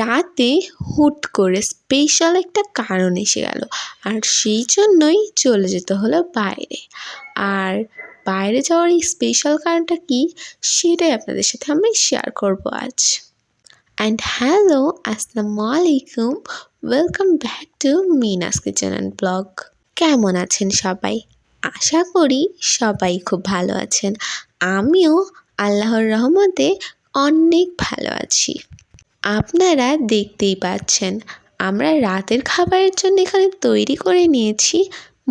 রাতে হুট করে স্পেশাল একটা কারণ এসে গেল, আর সেই জন্যই চলে যেতে হলো বাইরে। আর বাইরে যাওয়ার এই স্পেশাল কারণটা কি, সেটাই আপনাদের সাথে আমি শেয়ার করব আজ। অ্যান্ড হ্যালো, আসসালামু আলাইকুম, welcome back to Mina's kitchen and blog. কেমন আছেন সবাই? আশা করি সবাই খুব ভালো আছেন। আমিও আল্লাহর রহমতে অনেক ভালো আছি। আপনারা দেখতেই পাচ্ছেন, আমরা রাতের খাবারের জন্য এখানে তৈরি করে নিয়েছি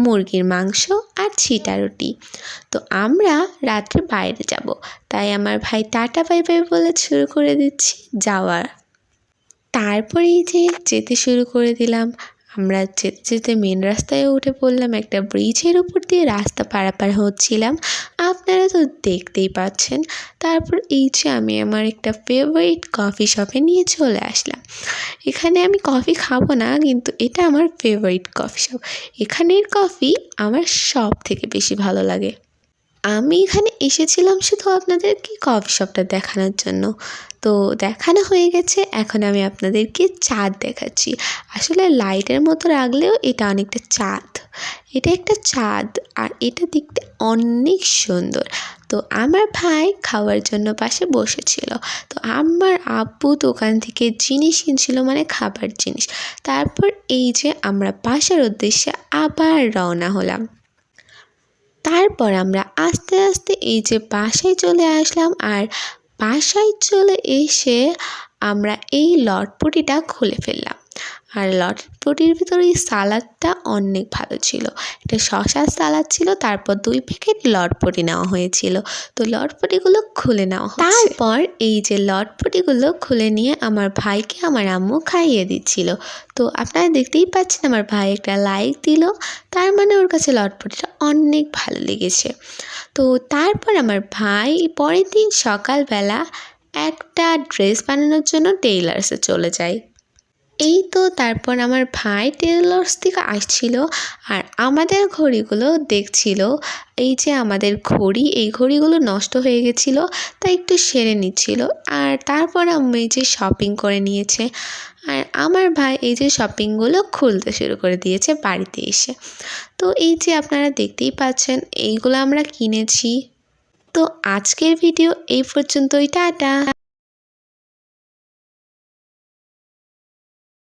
মুরগির মাংস আর ছিটা রুটি। তো আমরা রাত্রে বাইরে যাব, তাই আমার ভাই টাটা বাই বাই বলে শুরু করে দিচ্ছি যাওয়ার। তারপরেই যেতে শুরু করে দিলাম। আমরা যেতে যেতে মেন রাস্তায় উঠে পড়লাম, একটা ব্রিজের উপর দিয়ে রাস্তা পারাপার হচ্ছিলাম, আপনারা তো দেখতেই পাচ্ছেন। তারপর আমি আমার একটা ফেভারিট কফি শপে নিয়ে চলে আসলাম। এখানে আমি কফি খাবো না, কিন্তু এটা আমার ফেভারিট কফি শপ। এখানের কফি আমার সব থেকে বেশি ভালো লাগে। আমি এখানে এসেছিলাম শুধু আপনাদেরকে কফি শপটা দেখানোর জন্য। তো দেখানো হয়ে গেছে, এখন আমি আপনাদেরকে চাঁদ দেখাচ্ছি। আসলে লাইটের মতো রাখলেও এটা অনেকটা চাঁদ। এটা একটা চাঁদ, আর এটা দেখতে অনেক সুন্দর। তো আমার ভাই খাওয়ার জন্য পাশে বসেছিল। তো আমার আব্বু দোকান থেকে জিনিস কিনছিল, মানে খাবার জিনিস। তারপর আমরা বাসার উদ্দেশ্যে আবার রওনা হলাম। তারপর আমরা আস্তে আস্তে বাসায় চলে আসলাম, আর বাসায় চলে এসে আমরা এই লটপটিটা খুলে ফেললাম। আর লটপটির ভিতরে এই সালাদটা অনেক ভালো ছিল। এটা শশার সালাদ ছিল, তারপর 2 প্যাকেট লটপটি নেওয়া হয়েছিল। তো লটপটিগুলো খুলে নেওয়া হচ্ছে। তারপর লটপটিগুলো খুলে নিয়ে আমার ভাইকে আমার আম্মু খাইয়ে দিচ্ছিল। তো আপনারা দেখতেই পাচ্ছেন, আমার ভাই একটা লাইক দিল, তার মানে ওর কাছে লটপটিটা অনেক ভালো লেগেছে। তো তারপর আমার ভাই পরের দিন সকালবেলা একটা ড্রেস বানানোর জন্য টেইলার্সে চলে যায়। তারপর আমার ভাই টেইলার্স থেকে আসছিল, আর আমাদের ঘড়িগুলো দেখছিল। আমাদের ঘড়ি, এই ঘড়িগুলো নষ্ট হয়ে গেছিলো, তাই একটু সেরে নিচ্ছিল। আর তারপর আমি শপিং করে নিয়েছে, আর আমার ভাই শপিংগুলো খুলতে শুরু করে দিয়েছে বাড়িতে এসে। তো আপনারা দেখতেই পাচ্ছেন, এইগুলো আমরা কিনেছি। তো আজকের ভিডিও এই পর্যন্তই, টাটা।